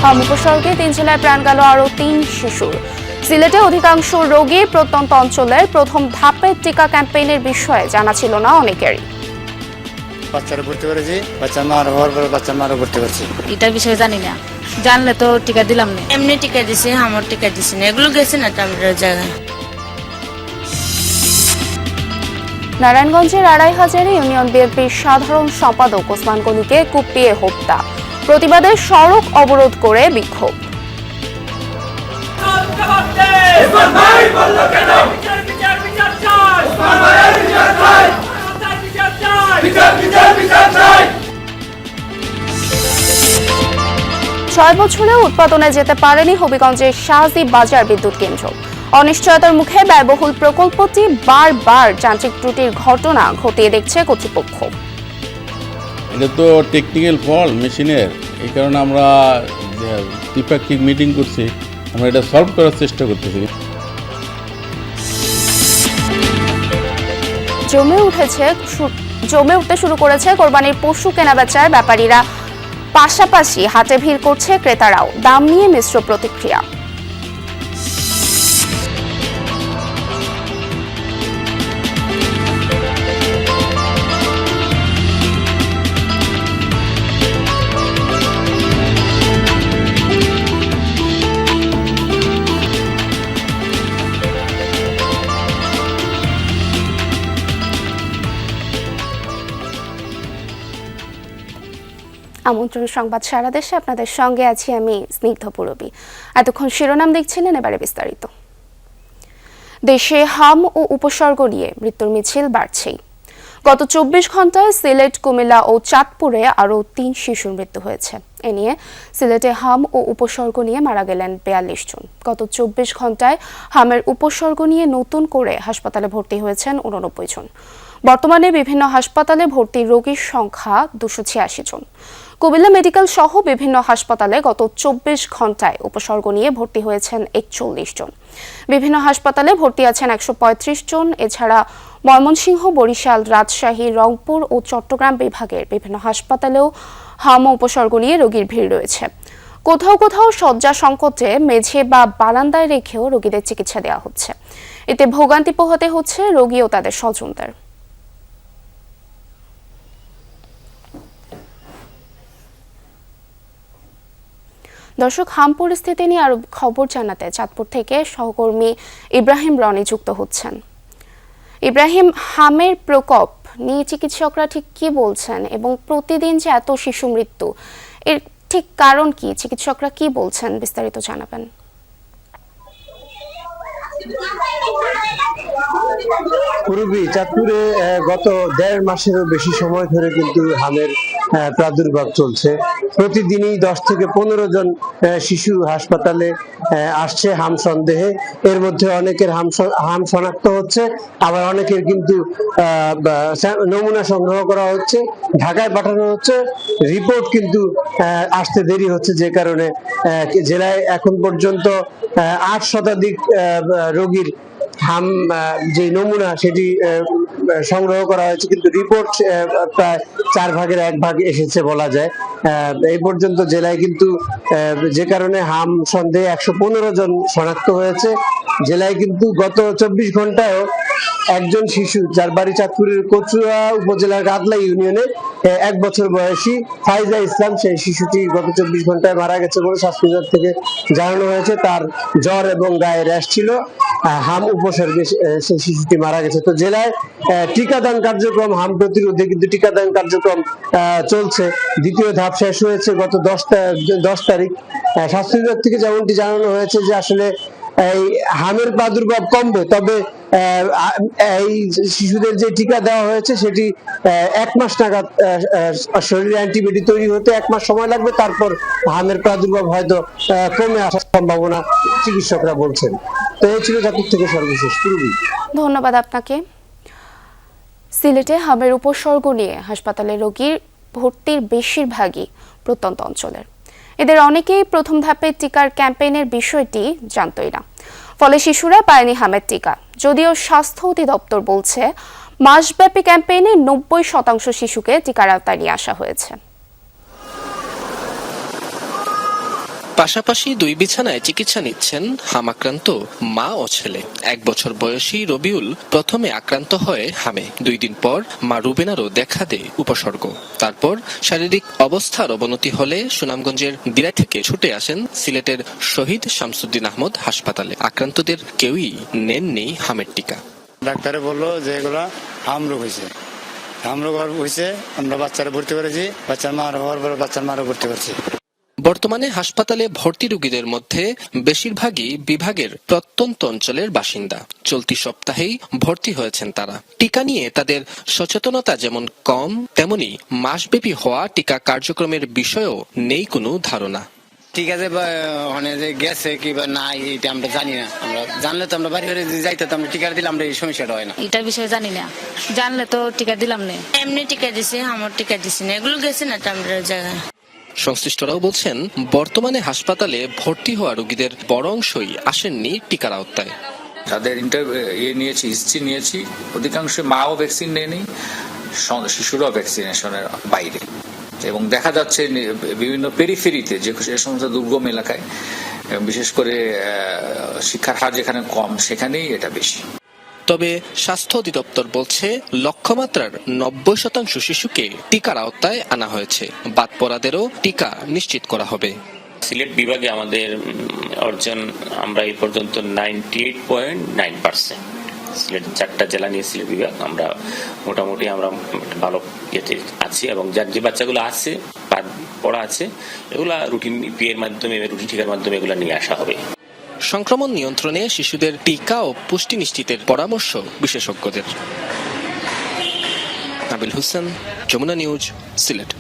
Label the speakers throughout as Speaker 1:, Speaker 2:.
Speaker 1: হাম উপসর্গে 3 জেলায় প্রাণ গেল আরও 3 শিশুর। সিলেটে অধিকাংশ রোগী প্রত্যন্ত অঞ্চলের প্রথম ধাপের টিকা ক্যাম্পেইনের বিষয়ে জানা ছিল না অনেকেরই।
Speaker 2: বাচ্চারা ভর্তি করেছি, বাচ্চা মার হওয়ার পরে বাচ্চা মারও ভর্তি করছি।
Speaker 3: এটার বিষয়ে জানি না, জানলে তো টিকা দিলাম না।
Speaker 4: এমনি টিকা দিছি, আমার টিকা দিছি না, এগুলো গেছে না টামটার জায়গায়।
Speaker 1: নারায়ণগঞ্জের আড়াইহাজারে ইউনিয়ন বিএনপির সাধারণ সম্পাদক ওসমান গনিকে কুপিয়ে হত্যা, প্রতিবাদে সড়ক অবরোধ করে বিক্ষোভ। ছয় বছরেও উৎপাদনে যেতে পারেনি হবিগঞ্জের শাহজি বাজার বিদ্যুৎ কেন্দ্র। অনিশ্চয়তার মুখে ব্যয়বহুল প্রকল্পটি বারবার যান্ত্রিক ত্রুটির ঘটনা ঘটিয়ে দেখছে কর্তৃপক্ষ।
Speaker 5: এটা তো টেকনিক্যাল ফল্ট মেশিনের, এই কারণে আমরা ত্রিপাক্ষিক মিটিং করছি, আমরা এটা সলভ করার চেষ্টা করতেছি।
Speaker 1: জমে উঠতে শুরু করেছে কোরবানির পশু কেনাবেচার ব্যাপারীরা, পাশাপাশি হাটে ভিড় করছে ক্রেতারাও। দাম নিয়ে মিশ্র প্রতিক্রিয়া। আমন্ত্রণ সংবাদ সারা দেশে, আপনাদের সঙ্গে আছি আমি স্নিগ্ধ পুরবী। এতক্ষণ শিরোনাম দেখছিলেন, এবারে বিস্তারিত। দেশে হাম ও উপসর্গ নিয়ে মৃত্যুর মিছিল বাড়ছেই। গত 24 ঘন্টায় সিলেট, কুমিল্লা ও চাঁদপুরে আরও 3 শিশুর মৃত্যু হয়েছে। এ নিয়ে সিলেটে হাম ও উপসর্গ নিয়ে মারা গেলেন 42 জন। গত 24 ঘন্টায় হামের উপসর্গ নিয়ে নতুন করে হাসপাতালে ভর্তি হয়েছেন 89 জন। বর্তমানে বিভিন্ন হাসপাতালে ভর্তি রোগীর সংখ্যা 286 জন। কুমিল্লা মেডিকেল সহ বিভিন্ন হাসপাতালে গত 24 ঘন্টায় উপসর্গ নিয়ে ভর্তি হয়েছেন 41 জন। বিভিন্ন হাসপাতালে ভর্তি আছেন 135 জন। এছাড়া ময়মনসিংহ, বরিশাল, রাজশাহী, রংপুর ও চট্টগ্রাম বিভাগের বিভিন্ন হাসপাতালেও হাম উপসর্গ নিয়ে রোগীর ভিড় রয়েছে। কোথাও কোথাও শয্যা সংকটে মেঝে বা বারান্দায় রেখেও রোগীদের চিকিৎসা দেওয়া হচ্ছে। এতে ভোগান্তি পোহাতে হচ্ছে রোগী ও তাদের স্বজনদের। দর্শক, হাম পরিস্থিতি নিয়ে আরো খবর জানাতে চাঁদপুর থেকে সহকর্মী ইব্রাহিম রনি যুক্ত হচ্ছেন। ইব্রাহিম, হামের প্রকোপ নিয়ে চিকিৎসকরা ঠিক কি বলছেন এবং প্রতিদিন যে এত শিশু মৃত্যু, এর ঠিক কারণ কি, চিকিৎসকরা কি বলছেন, বিস্তারিত জানাবেন।
Speaker 6: পূর্বী চাঁদপুরে গত 1.5 মাসেরও বেশি সময় ধরে কিন্তু হামের প্রাদুর্ভাব চলছে। প্রতিদিনই 10 থেকে 15 জন শিশু হাসপাতালে আসছে হাম সন্দেহে। এর মধ্যে অনেকের হাম শনাক্ত হচ্ছে, আবার অনেকের কিন্তু নমুনা সংগ্রহ করা হচ্ছে, ঢাকায় পাঠানো হচ্ছে। রিপোর্ট কিন্তু আসতে দেরি হচ্ছে, যে কারণে জেলায় এখন পর্যন্ত 8 শতাধিক রোগীর হাম যে নমুনা সেটি সংগ্রহ করা হয়েছে, কিন্তু রিপোর্ট প্রায় 4 ভাগের 1 ভাগ এসেছে বলা যায়। এই পর্যন্ত জেলায় কিন্তু যে কারণে হাম সন্দেহে 115 জন শনাক্ত হয়েছে। জেলায় কিন্তু গত 24 ঘন্টায়ও একজন শিশু, যার বাড়ি চাঁদপুরের কচুয়া উপজেলার গাদলা ইউনিয়নে, 1 বছর বয়সী ফাইজা ইসলাম, সেই শিশুটি গত 24 ঘন্টায় মারা গেছে বলে স্বাস্থ্য বিভাগ থেকে জানানো হয়েছে। তার জ্বর এবং গায়ে র্যাশ ছিল, হাম উপসর্গে সেই শিশুটি মারা গেছে। তো জেলায় টিকাদান কার্যক্রম, হাম প্রতিরোধে কিন্তু টিকাদান কার্যক্রম চলছে। দ্বিতীয় ধাপ শেষ হয়েছে গত 10 তারিখ। স্বাস্থ্য বিভাগ থেকে যেমনটি জানানো হয়েছে যে আসলে এই হামের প্রাদুর্ভাব কমবে, তবে এই শিশুদের যে টিকা দেওয়া হয়েছে সেটি 1 মাস নাগাদ শরীরে অ্যান্টিবডি তৈরি হতে 1 মাস সময় লাগবে। তারপর হামের প্রাদুর্ভাব হয়তো কমে আসার সম্ভাবনা চিকিৎসকরা বলছেন। তো এই ছিল চাঁদপুর থেকে সর্বশেষ। পূর্বী,
Speaker 1: ধন্যবাদ আপনাকে। সিলেটে হামের উপসর্গ নিয়ে হাসপাতালে রোগীর ভর্তির বেশিরভাগই প্রত্যন্ত অঞ্চলের। এদের অনেকেই প্রথম ধাপে টিকার ক্যাম্পেইনের বিষয়টি জানতই না, ফলে শিশুরা পায়নি হামের টিকা। যদিও স্বাস্থ্য অধিদপ্তর বলছে মাসব্যাপী ক্যাম্পেইনে 90% শিশুকে টিকার আওতায় নিয়ে আসা হয়েছে।
Speaker 7: পাশাপাশি 2 বিছানায় চিকিৎসা নিচ্ছেন হামাক্রান্ত মা ও ছেলে। 1 বছর বয়সী রবিউল প্রথমে আক্রান্ত হয় হামে। 2 দিন পর মা রুবেনারও দেখা দেয় উপসর্গ। তারপর শারীরিক অবস্থার অবনতি হলে সুনামগঞ্জের দিরাই থেকে ছুটে আসেন সিলেটের শহীদ শামসুদ্দিন আহমদ হাসপাতালে। আক্রান্তদের কেউই নেননি হামের টিকা।
Speaker 2: ডাক্তারে বললো যে এগুলা হাম রোগ হয়েছে, আমরা বাচ্চারা ভর্তি করেছি, বাচ্চার মার হওয়ার পর বাচ্চার মারও ভর্তি করছি।
Speaker 7: বর্তমানে হাসপাতালে ভর্তি রোগীদের মধ্যে বেশিরভাগই বিভাগের প্রত্যন্ত অঞ্চলের বাসিন্দা। চলতি সপ্তাহেই ভর্তি হয়েছেন তারা। টিকা নিয়ে তাদের সচেতনতা যেমন কম, তেমনি মাসব্যাপী হওয়া টিকা কার্যক্রমের বিষয়েও নেই কোনো ধারণা।
Speaker 2: ঠিক আছে, যে গেছে কি বা না এটা আমরা জানি না। আমরা জানলে তো আমরা বাড়ি বাড়ি যাইতে আমরা টিকা দিলে আমরা এই সমস্যাটা হয় না।
Speaker 3: এটার বিষয়ে জানি না, জানলে তো টিকা দিলাম না।
Speaker 4: এমনি টিকা দিছে, আমার টিকা দিছে না, এগুলো গেছে না আমরা জায়গায়।
Speaker 7: সংশ্লিষ্টরাও বলছেন, বর্তমানে হাসপাতালে ভর্তি হওয়া রোগীদের বড় অংশই আসেননি টিকার আওতায়।
Speaker 8: তাদের নিয়েছি, হিস্ট্রি নিয়েছি, অধিকাংশ মাও ভ্যাকসিন নেয়নি, শিশুরাও ভ্যাকসিনেশনের বাইরে। এবং দেখা যাচ্ছে বিভিন্ন পেরিফেরিতে যে সমস্ত দুর্গম এলাকায়, বিশেষ করে শিক্ষার হার যেখানে কম, সেখানেই এটা বেশি।
Speaker 7: তবে স্বাস্থ্য অধিদপ্তর বলছে লক্ষ্যমাত্রার 90% শিশুকে টিকার আওতায় আনা হয়েছে। বাদ পড়াদেরও টিকা নিশ্চিত করা হবে।
Speaker 9: সিলেট বিভাগে আমাদের অর্জন আমরা এই পর্যন্ত 98.9%। সিলেট 4টা জেলা নিয়ে সিলেট বিভাগ, আমরা মোটামুটি আমরা ভালো ইয়েতে আছি। এবং যার যে বাচ্চাগুলো আছে বাদ পড়া আছে, এগুলা রুটিন পিএর মাধ্যমে, রুটিন টিকার মাধ্যমে এগুলা নিয়ে আসা হবে।
Speaker 7: সংক্রমণ নিয়ন্ত্রণে শিশুদের টিকা ও পুষ্টি নিশ্চিতের পরামর্শ বিশেষজ্ঞদের। নাবিল হোসেন, যমুনা নিউজ, সিলেট।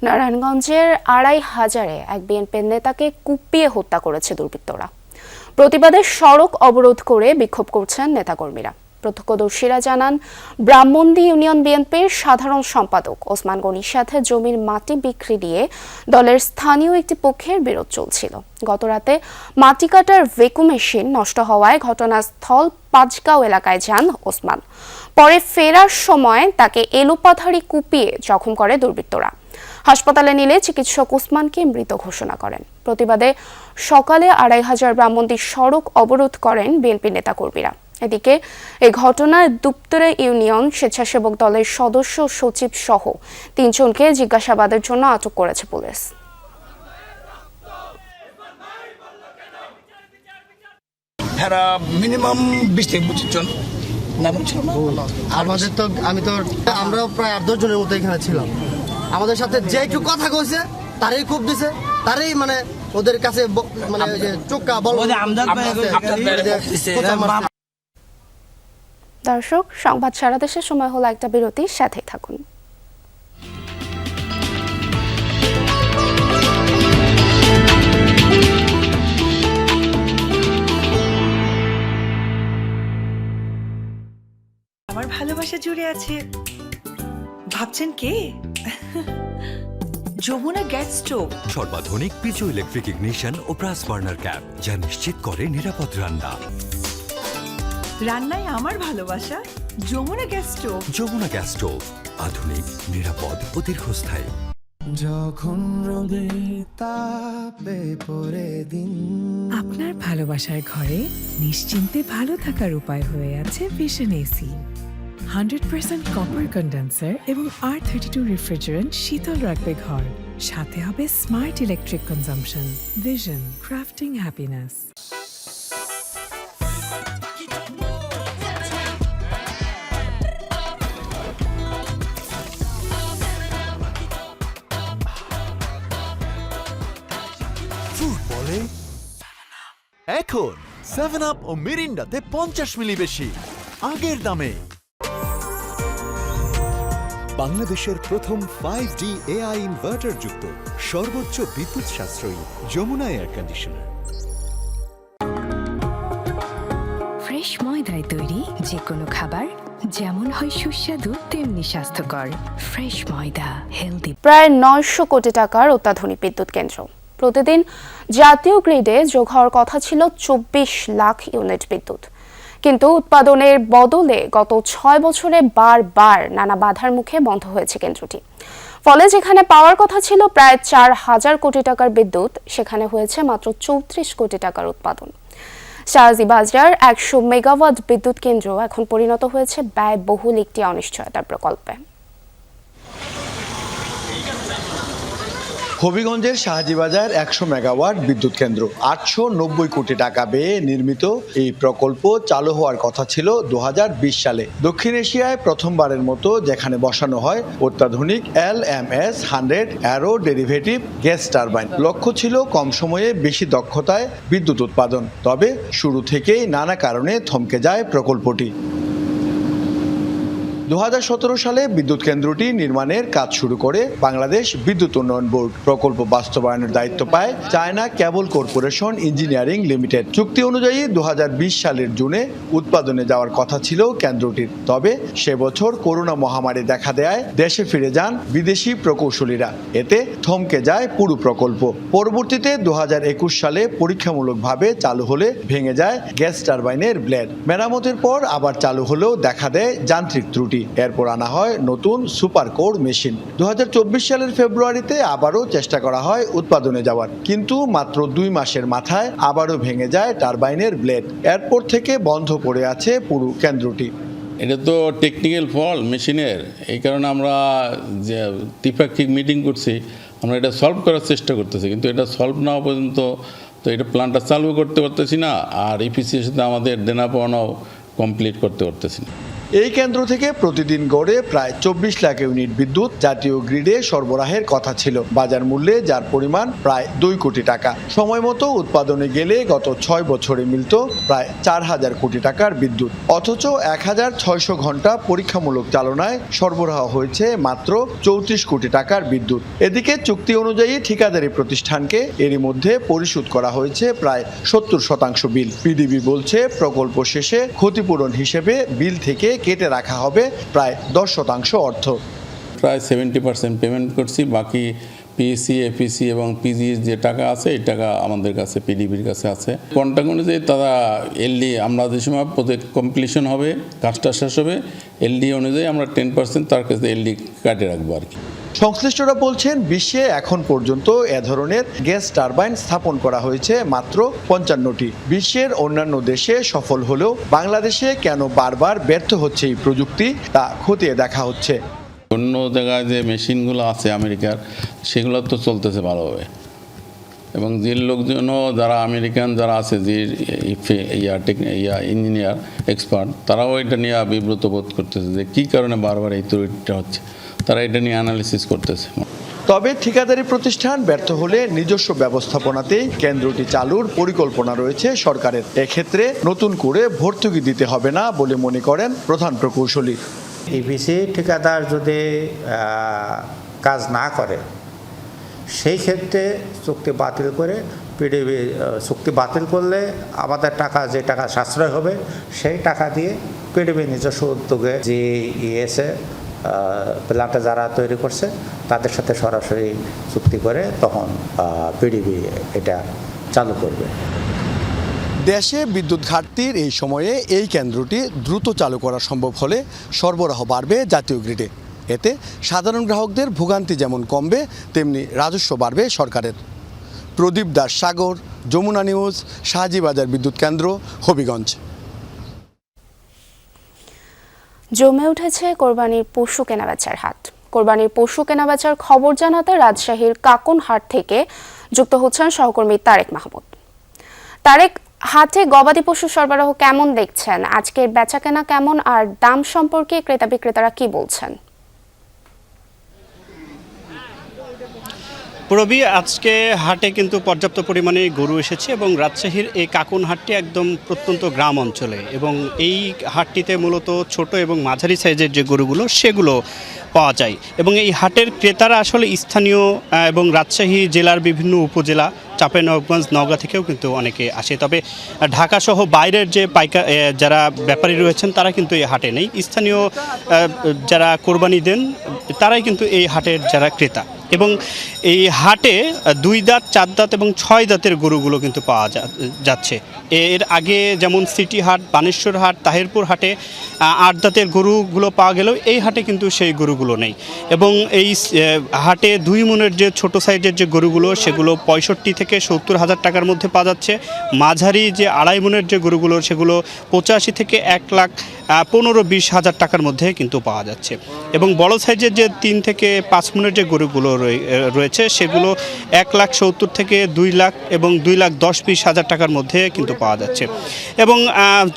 Speaker 1: নারায়ণগঞ্জের 2500-এ এক বিএনপির নেতাকে কুপিয়ে হত্যা করেছে দুর্বৃত্তরা। প্রতিবাদে সড়ক অবরোধ করে বিক্ষোভ করছেন নেতাকর্মীরা। প্রত্যক্ষদর্শীরা জানান, ব্রাহ্মণদী ইউনিয়ন বিএনপির সাধারণ সম্পাদক ওসমান গনির সাথে জমির মাটি বিক্রি নিয়ে দলের স্থানীয় একটি পক্ষের বিরোধ চলছিল। গতরাতে মাটি কাটার ভেকু মেশিন নষ্ট হওয়ায় ঘটনাস্থল পাঁচগাঁও এলাকায় যান ওসমান। পরে ফেরার সময় তাকে এলোপাথারি কুপিয়ে জখম করে দুর্বৃত্তরা। হাসপাতালে নিলে চিকিৎসক ওসমানকে মৃত ঘোষণা করেন। প্রতিবাদে সকালে 2500 ব্রাহ্মণদী সড়ক অবরোধ করেন বিএনপি নেতাকর্মীরা। এদিকে এই ঘটনায় দুপ্তরা ইউনিয়ন স্বেচ্ছাসেবক দলের সদস্য সচিব সহ 3 জনকে জিজ্ঞাসাবাদের জন্য আটক করেছে পুলিশ।
Speaker 10: মিনিমাম 20 থেকে 25 জন
Speaker 11: আমাদের তো আমরাও প্রায় 8-10 জনের মতো এখানে ছিলাম। আমাদের সাথে যে একটু কথা কইছে তারই খুব দিছে, তারই মানে ওদের কাছে মানে চোখা বল।
Speaker 1: দর্শক, সংবাদ সারা দেশের সময় হলো একটা বিরতির, সাথেই থাকুন।
Speaker 12: আমার ভালোবাসা জুড়ে আছে, ভাবছেন কে? যমুনা গ্যাস স্টোভ,
Speaker 13: সর্বাধুনিক পিজো ইলেকট্রিক ইগনিশন ও ব্রাস বার্নার ক্যাপ, যা নিশ্চিত করে নিরাপদ রান্না।
Speaker 12: রান্নায় আমার ভালোবাসা Jamuna gas stove.
Speaker 13: Jamuna gas stove, আধুনিক, নিরাপদ ও দীর্ঘস্থায়ী।
Speaker 14: যখন রোদে তাপে পড়ে দিন,
Speaker 12: আপনার ভালোবাসার ঘরে নিশ্চিন্তে ভালো থাকার উপায় হয়ে আছে ভিশন এসি। 100% কপার কন্ডেন্সার এবং R32 রেফ্রিজারেন্ট শীতল রাখবে ঘর। সাথে হবে smart electric consumption. Vision, crafting happiness.
Speaker 14: ফুটবলে এখন 7 আপ ও মিরিন্ডাতে 50 মিলি বেশি আগের দামে। বাংলাদেশের প্রথম 5G AI ইনভার্টার যুক্ত সর্বোচ্চ বিদ্যুৎ সাশ্রয়ী যমুনা এয়ার কন্ডিশনার।
Speaker 15: ফ্রেশ ময়দায় তৈরি যে কোনো খাবার যেমন হয় সুস্বাদু তেমনি স্বাস্থ্যকর। ফ্রেশ ময়দা, হেলদি।
Speaker 1: প্রায় 900 কোটি টাকার অত্যাধুনিক বিদ্যুৎ কেন্দ্র। প্রতিদিন জাতীয় গ্রিডে যোগ হওয়ার কথা ছিল 24 লাখ ইউনিট বিদ্যুৎ, কিন্তু উৎপাদনের বদলে গত 6 বছরে বারবার নানা বাধার মুখে বন্ধ হয়েছে কেন্দ্রটি। ফলে যেখানে পাওয়ার কথা ছিল প্রায় 4,000 কোটি টাকার বিদ্যুৎ, সেখানে হয়েছে মাত্র 34 কোটি টাকার উৎপাদন। শাহজিবাজার 100 মেগাওয়াট বিদ্যুৎ কেন্দ্র এখন পরিণত হয়েছে ব্যয়বহুল একটি অনিশ্চয়তার প্রকল্পে।
Speaker 16: হবিগঞ্জের শাহজিবাজার 100 মেগাওয়াট বিদ্যুৎ কেন্দ্র 890 কোটি টাকা ব্যয়ে নির্মিত এই প্রকল্প চালু হওয়ার কথা ছিল 2020 সালে। দক্ষিণ এশিয়ায় প্রথমবারের মতো যেখানে বসানো হয় অত্যাধুনিক LMS 100 arrow derivative gas turbine. লক্ষ্য ছিল কম সময়ে বেশি দক্ষতায় বিদ্যুৎ উৎপাদন। তবে শুরু থেকেই নানা কারণে থমকে যায় প্রকল্পটি। 2017 সালে বিদ্যুৎ কেন্দ্রটি নির্মাণের কাজ শুরু করে বাংলাদেশ বিদ্যুৎ উন্নয়ন বোর্ড। প্রকল্প বাস্তবায়নের দায়িত্ব পায় চায়না কেবল কর্পোরেশন ইঞ্জিনিয়ারিং লিমিটেড। চুক্তি অনুযায়ী 2020 সালের জুনে উৎপাদনে যাওয়ার কথা ছিল কেন্দ্রটির। তবে সে বছর করোনা মহামারী দেখা দেয় দেশে ফিরে যান বিদেশি প্রকৌশলীরা। এতে থমকে যায় পুরো প্রকল্প। পরবর্তীতে 2021 সালে পরীক্ষামূলকভাবে চালু হলে ভেঙে যায় গ্যাস টারবাইনের ব্লেড। মেরামতের পর আবার চালু হলেও দেখা দেয় যান্ত্রিক ত্রুটি। এরপর আনা হয় নতুন সুপার কোর মেশিন। 2024 সালের ফেব্রুয়ারিতে আবারও চেষ্টা করা হয় উৎপাদনে যাওয়ার, কিন্তু মাত্র 2 মাসের মাথায় আবারও ভেঙে যায় টারবাইনের ব্লেড। এরপর থেকে বন্ধ পড়ে আছে পুরো কেন্দ্রটি।
Speaker 5: এটা তো টেকনিক্যাল ফল্ট মেশিনের, এই কারণে আমরা যে ত্রিপাক্ষিক মিটিং করছি, আমরা এটা সলভ করার চেষ্টা করতেছি, কিন্তু এটা সলভ না হওয়া পর্যন্ত তো এটা প্ল্যানটা চালু করতে পারতেছি না, আর ইপিসির সাথে আমাদের দেনা পাওনাও কমপ্লিট করতে পারতেছি না।
Speaker 16: এই কেন্দ্র থেকে প্রতিদিন গড়ে প্রায় 24 লাখ ইউনিট বিদ্যুৎ জাতীয় গ্রিডে সরবরাহের কথা ছিল, বাজার মূল্যে যার পরিমাণ প্রায় 2 কোটি টাকা। সময় মতো উৎপাদনে গেলে গত 6 বছরে মিলত প্রায় 4,000 কোটি টাকার বিদ্যুৎ। অথচ 1,600 ঘন্টা পরীক্ষামূলক চালনায় সরবরাহ হয়েছে মাত্র 34 কোটি টাকার বিদ্যুৎ। এদিকে চুক্তি অনুযায়ী ঠিকাদারি প্রতিষ্ঠানকে এরই মধ্যে পরিশোধ করা হয়েছে প্রায় 70% বিল। পিডিবি বলছে প্রকল্প শেষে ক্ষতিপূরণ হিসেবে বিল থেকে কেটে রাখা হবে প্রায় 10% অর্থ।
Speaker 5: প্রায় 70% পেমেন্ট করছি, বাকি পিএসসি, এপিসি এবং পিজি যে টাকা আছে এই টাকা আমাদের কাছে পিডিবির কাছে আছে। কন্ট্রাক্ট অনুযায়ী তারা এলডি, আমরা যে সময় প্রজেক্ট কমপ্লিশন হবে, কাজটা শেষ হবে, এলডি অনুযায়ী আমরা 10% তার কাছে এলডি কাটে রাখবো আর কি।
Speaker 16: সংশ্লিষ্টরা বলছেন বিশ্বে এখন পর্যন্ত এ ধরনের গ্যাস টারবাইন স্থাপন করা হয়েছে মাত্র 55টি। বিশ্বের অন্যান্য দেশে সফল হলেও বাংলাদেশে কেন বারবার ব্যর্থ হচ্ছে এই প্রযুক্তি, তা খতিয়ে দেখা হচ্ছে।
Speaker 5: অন্য জায়গায় যে মেশিনগুলো আছে আমেরিকার, সেগুলো তো চলতেছে ভালোভাবে, এবং যে লোকজনও যারা আমেরিকান যারা আছে, যে ইঞ্জিনিয়ার এক্সপার্ট, তারাও এটা নিয়ে বিব্রত বোধ করতেছে যে কী কারণে বারবার এই ত্রুটিটা হচ্ছে, তারা এটা নিয়ে অ্যানালিসিস করতেছে।
Speaker 16: তবে ঠিকাদারি প্রতিষ্ঠান ব্যর্থ হলে নিজস্ব ব্যবস্থাপনাতেই কেন্দ্রটি চালুর পরিকল্পনা রয়েছে সরকারের। এক্ষেত্রে নতুন করে ভর্তুকি দিতে হবে না বলে মনে করেন প্রধান প্রকৌশলী।
Speaker 17: ইপিসি ঠিকাদার যদি কাজ না করে, সেই ক্ষেত্রে চুক্তি বাতিল করে পিডিবি চুক্তি বাতিল করলে আমাদের টাকা, যে টাকা সাশ্রয় হবে, সেই টাকা দিয়ে পিডিবি নিজস্ব উদ্যোগে যে ইএসএ প্ল্যান্টটা যারা তৈরি করছে তাদের সাথে সরাসরি চুক্তি করে তখন পিডিবি এটা চালু করবে।
Speaker 16: দেশে বিদ্যুৎ ঘাটতির এই সময়ে এই কেন্দ্রটি দ্রুত চালু করা সম্ভব হলে সরবরাহ বাড়বে জাতীয় গ্রিডে। এতে সাধারণ গ্রাহকদের ভোগান্তি যেমন কমবে, তেমনি রাজস্ব বাড়বে সরকারের। প্রদীপ দাস সাগর, যমুনা নিউজ, শাহজিবাজার বিদ্যুৎ কেন্দ্র, হবিগঞ্জ।
Speaker 1: জমে উঠেছে কোরবানির পশু কেনাবেচার হাট। কোরবানির পশু কেনাবেচার খবর জানাতে রাজশাহীর কাকুন হাট থেকে যুক্ত হচ্ছেন সহকর্মী তারেক মাহমুদ। তারেক, হাটে গবাদি পশু সরবরাহ কেমন দেখছেন? আজকের বেচাকেনা কেমন, আর দাম সম্পর্কে ক্রেতা বিক্রেতারা কি বলছেন?
Speaker 18: রবি, আজকে হাটে কিন্তু পর্যাপ্ত পরিমাণে গরু এসেছে এবং রাজশাহীর এই কাকুন হাটটি একদম প্রত্যন্ত গ্রাম অঞ্চলে, এবং এই হাটটিতে মূলত ছোট এবং মাঝারি সাইজের যে গরুগুলো সেগুলো পাওয়া যায়। এবং এই হাটের ক্রেতারা আসলে স্থানীয় এবং রাজশাহী জেলার বিভিন্ন উপজেলা, চাঁপাইনবাবগঞ্জ, নওগাঁ থেকেও কিন্তু অনেকে আসে। তবে ঢাকাসহ বাইরের যে যারা ব্যাপারী রয়েছেন তারা কিন্তু এই হাটে নেই। স্থানীয় যারা কোরবানি দেন তারাই কিন্তু এই হাটের যারা ক্রেতা। এবং এই হাটে 2 দাঁত 4 দাঁত এবং 6 দাঁতের গরুগুলো কিন্তু পাওয়া যাচ্ছে। এর আগে যেমন সিটি হাট, বানেশ্বর হাট, তাহিরপুর হাটে 8 দাঁতের গরুগুলো পাওয়া গেলেও এই হাটে কিন্তু সেই গরুগুলো নেই। এবং এই হাটে 2 মনের যে ছোট সাইজের যে গরুগুলো সেগুলো 65 থেকে 70 হাজার টাকার মধ্যে পাওয়া যাচ্ছে। মাঝারি যে 2.5 মনের যে গরুগুলো সেগুলো 85 থেকে 1,15-20 হাজার টাকার মধ্যে কিন্তু পাওয়া যাচ্ছে। এবং বড় সাইজের যে 3 থেকে 5 মনের যে গরুগুলো রয়েছে সেগুলো 1,70,000 থেকে 2 লাখ এবং 2,10,20 হাজার টাকার মধ্যে কিন্তু পাওয়া যাচ্ছে। এবং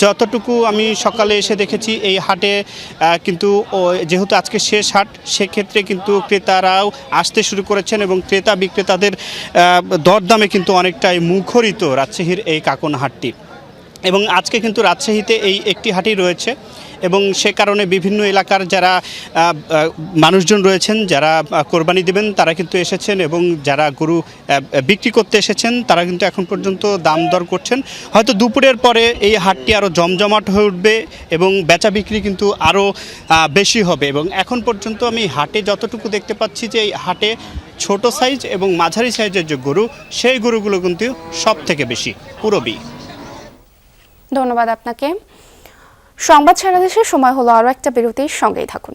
Speaker 18: যতটুকু আমি সকালে এসে দেখেছি এই হাটে কিন্তু যেহেতু আজকে শেষ হাট, সেক্ষেত্রে কিন্তু ক্রেতারাও আসতে শুরু করেছেন এবং ক্রেতা বিক্রেতাদের দরদামে কিন্তু অনেকটাই মুখরিত রাজশাহীর এই কাকন হাটটি। এবং আজকে কিন্তু রাজশাহীতে এই একটি হাটই রয়েছে এবং সে কারণে বিভিন্ন এলাকার যারা মানুষজন রয়েছেন যারা কোরবানি দেবেন তারা কিন্তু এসেছেন এবং যারা গরু বিক্রি করতে এসেছেন তারা কিন্তু এখন পর্যন্ত দাম দর করছেন। হয়তো দুপুরের পরে এই হাটটি আরও জমজমাট হয়ে উঠবে এবং বেচা বিক্রি কিন্তু আরও বেশি হবে। এবং এখন পর্যন্ত আমি হাটে যতটুকু দেখতে পাচ্ছি যে এই হাটে ছোট সাইজ এবং মাঝারি সাইজের যে গরু সেই গরুগুলো কিন্তু সব থেকে বেশি পুরবী।
Speaker 1: ধন্যবাদ আপনাকে। সংবাদ সারা দেশের সময় হলো আরও একটা বিরতির, সঙ্গেই থাকুন।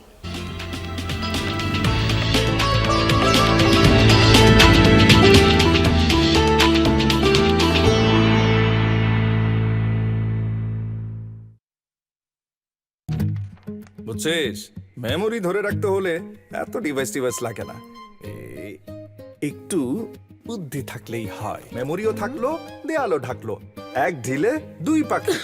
Speaker 19: বুঝছিস, মেমোরি ধরে রাখতে হলে এত ডিভাইস লাগে না, একটু বুদ্ধি থাকলেই হয়। মেমোরিও থাকলো, দেয়ালও ঢাকলো, এক ঢিলে 2 পাখি।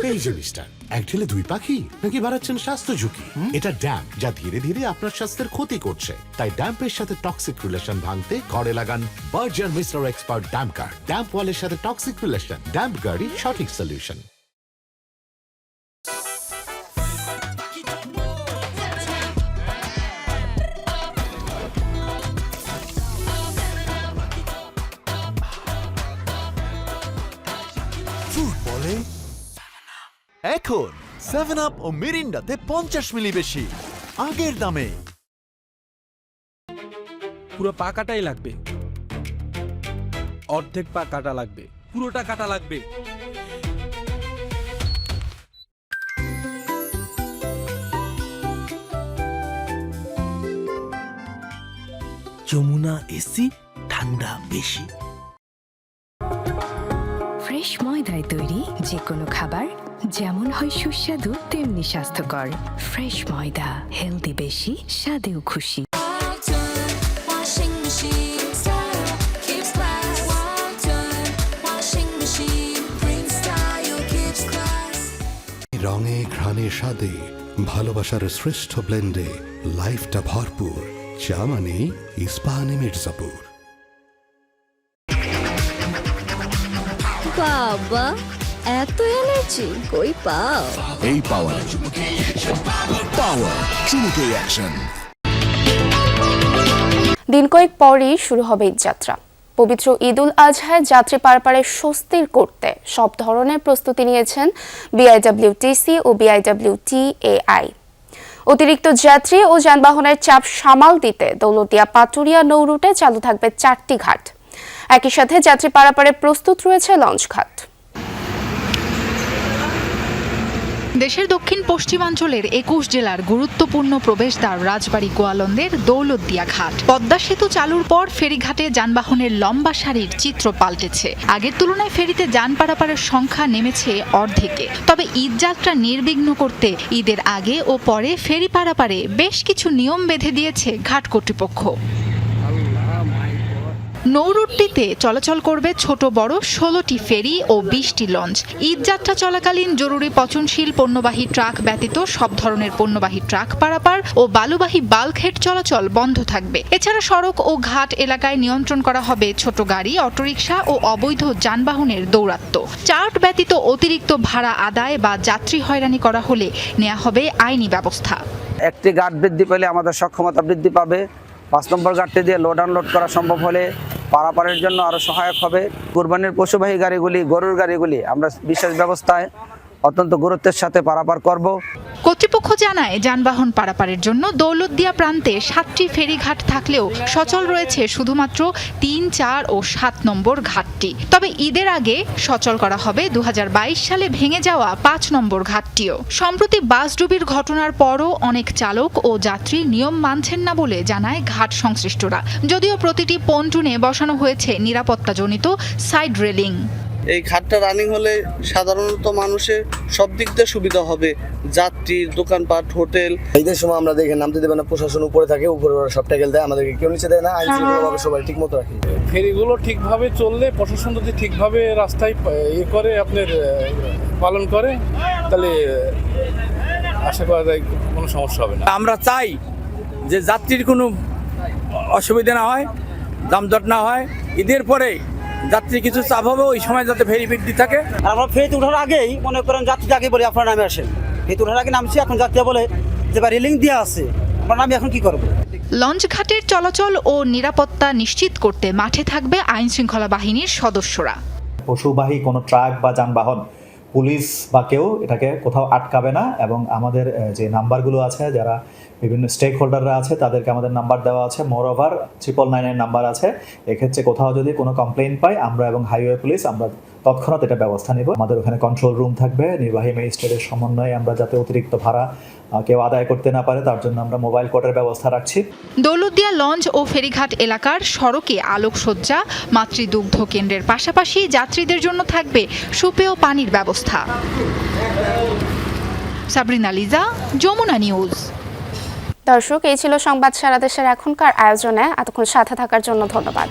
Speaker 20: এই যে মিস্টার, এক ঢিলে 2 পাখি নাকি বাড়াচ্ছেন স্বাস্থ্য ঝুঁকি? এটা ড্যাম্প, যা ধীরে ধীরে আপনার স্বাস্থ্যের ক্ষতি করছে। তাই ড্যাম্পের সাথে টক্সিক রিলেশন ভাঙতে ঘরে লাগান Berger mister expert damp guard. Damp ওয়ালের সাথে টক্সিক রিলেশন, ড্যাম্প গার্ডই সঠিক সলিউশন।
Speaker 14: এখন 7 আপ ও মিরিন্ডাতে 50 মিলি বেশি আগের দামে।
Speaker 21: পুরো পা কাটাই লাগবে, অর্ধেক পা কাটা লাগবে, পুরোটা কাটা লাগবে।
Speaker 22: যমুনা এসি, ঠান্ডা বেশি।
Speaker 15: ফ্রেশ ময়দায় তৈরি যে কোনো খাবার যেমন হয় সুস্বাদু তেমনি স্বাস্থ্যকর। ফ্রেশ ময়দা, হেলদি বেশি, স্বাদেও খুশি।
Speaker 14: রঙে ঘ্রাণে স্বাদে ভালোবাসার শ্রেষ্ঠ ব্লেন্ডে লাইফটা ভরপুর, চা মানে ইস্পাহানি মির্জাপুর।
Speaker 23: বাবা, এত এনার্জি কই পাও?
Speaker 14: এই পাওয়ার, চুমুকে অ্যাকশন।
Speaker 1: দিন কয়েক পরই শুরু হবে ঈদযাত্রা। পবিত্র ঈদ উল আজহায় যাত্রী পারাপারে স্বস্তির করতে সব ধরনের প্রস্তুতি নিয়েছেন বিআইডব্লিউটিসি ও বিআইডব্লিউটিএআই। অতিরিক্ত যাত্রী ও যানবাহনের চাপ সামাল দিতে দৌলতদিয়া পাটুরিয়া নৌ রুটে চালু থাকবে 4টি ঘাট। একই সাথে যাত্রী পারাপারে প্রস্তুত রয়েছে লঞ্চ ঘাট।
Speaker 24: দেশের দক্ষিণ পশ্চিমাঞ্চলের 21 জেলার গুরুত্বপূর্ণ প্রবেশদ্বার রাজবাড়ী গোয়ালন্দের দৌলতদিয়া ঘাট। পদ্মা সেতু চালুর পর ফেরিঘাটে যানবাহনের লম্বা সারির চিত্র পাল্টেছে। আগের তুলনায় ফেরিতে যান পারাপারের সংখ্যা নেমেছে অর্ধেকে। তবে ঈদযাত্রা নির্বিঘ্ন করতে ঈদের আগে ও পরে ফেরি পারাপারে বেশ কিছু নিয়ম বেঁধে দিয়েছে ঘাট কর্তৃপক্ষ। নৌরুটটিতে চলাচল করবে ছোট বড় 16টি ফেরি ও 20টি লঞ্চ। ঈদযাত্রা চলাকালীন জরুরি পচনশীল পণ্যবাহী ট্রাক ব্যতীত সব ধরনের পণ্যবাহী ট্রাক পারাপার ও বালুবাহী বাল্কহেড চলাচল বন্ধ থাকবে। এছাড়া সড়ক ও ঘাট এলাকায় নিয়ন্ত্রণ করা হবে ছোট গাড়ি, অটোরিকশা ও অবৈধ যানবাহনের দৌরাত্ম্য। চার্ট ব্যতীত অতিরিক্ত ভাড়া আদায় বা যাত্রী হয়রানি করা হলে নেওয়া হবে আইনি ব্যবস্থা।
Speaker 25: একটি ঘাট বৃদ্ধি পেলে আমাদের সক্ষমতা বৃদ্ধি পাবে। 5 নম্বর ঘাটটি দিয়ে লোড আনলোড করা সম্ভব হলে পারাপারের জন্য আরো সহায়ক হবে। কুরবানির পশুবাহী গাড়িগুলি, গরুর গাড়িগুলি আমরা বিশেষ ব্যবস্থায় অত্যন্ত গুরুত্বের সাথে পারাপার করব।
Speaker 24: কর্তৃপক্ষ কর্তৃপক্ষ জানায় যানবাহন পারাপারের জন্য দৌলতদিয়া প্রান্তে 7টি ফেরিঘাট থাকলেও সচল রয়েছে শুধুমাত্র 3, 4 ও 7 নম্বর ঘাটটি। তবে ঈদের আগে সচল করা হবে 2022 সালে ভেঙে যাওয়া 5 নম্বর ঘাটটিও। সম্প্রতি বাসডুবির ঘটনার পরও অনেক চালক ও যাত্রী নিয়ম মানছেন না বলে জানায় ঘাট সংশ্লিষ্টরা। যদিও প্রতিটি পন্টুনে বসানো হয়েছে নিরাপত্তাজনিত সাইড রেলিং।
Speaker 2: এই ঘাটটা রানিং হলে সাধারণত মানুষের সব দিক দিয়ে সুবিধা হবে, যাত্রীর, দোকানপাট, হোটেল।
Speaker 11: ঈদের সময় আমরা দেখে নামতে দেবে না, প্রশাসন উপরে থাকে, উপরে সব ট্যাকেল দেয়, আমাদেরকে কেউ নিচে দেয় না, আইন শৃঙ্খলাভাবে সবাই ঠিক মতো রাখি।
Speaker 3: ফেরিগুলো ঠিকভাবে চললে, প্রশাসন যদি ঠিকভাবে রাস্তায় করে আপনার পালন করে, তাহলে আশা করা যায় কোনো সমস্যা হবে না।
Speaker 10: আমরা চাই যে যাত্রীর কোনো অসুবিধা না হয়, দামজট না হয়। ঈদের পরে যাত্রী কিছু চাপ হবে, ওই সময় যাতে ফেরি বৃদ্ধি থাকে।
Speaker 25: আমরা ফেরিতে ওঠার আগেই মনে করেন যাত্রী আগে বলে আপনারা নামে আসেন, ফেরিতে ওঠার আগে নামছি, এখন যাত্রী বলে যে রেলিং দেওয়া আছে, আমরা নামে এখন কি করবো?
Speaker 24: লঞ্চ ঘাটের চলাচল ও নিরাপত্তা নিশ্চিত করতে মাঠে থাকবে আইন শৃঙ্খলা বাহিনীর সদস্যরা।
Speaker 4: পশুবাহী কোনো ট্রাক বা যানবাহন, পুলিশ বা কেউ এটাকে কোথাও আটকাবে না। এবং আমাদের যে নাম্বারগুলো আছে, যারা বিভিন্ন স্টেক হোল্ডাররা আছে, তাদেরকে আমাদের নাম্বার দেওয়া আছে। মোর ওভার 999 নাম্বার আছে। এক্ষেত্রে কোথাও যদি কোনো কমপ্লেইন পাই, আমরা এবং হাইওয়ে পুলিশ আমরা তৎক্ষণাৎ এটা ব্যবস্থা নেব। আমাদের ওখানে কন্ট্রোল রুম থাকবে, নির্বাহী ম্যাজিস্ট্রেটের সমন্বয়ে আমরা যাতে অতিরিক্ত ভাড়া কেউ আদায় করতে না পারে তার জন্য আমরা মোবাইল কোর্টের ব্যবস্থা রাখছি।
Speaker 24: দৌলতদিয়া লঞ্চ ও ফেরিঘাট এলাকার সড়কে আলোকসজ্জা, মাতৃদুগ্ধ কেন্দ্রের পাশাপাশি যাত্রীদের জন্য থাকবে সুপেয় পানির ব্যবস্থা। সাবরিনা লিজা, যমুনা নিউজ।
Speaker 1: দর্শক, এই ছিল সংবাদ সারা দেশের এখনকার আয়োজনে। এতক্ষণ সাথে থাকার জন্য ধন্যবাদ।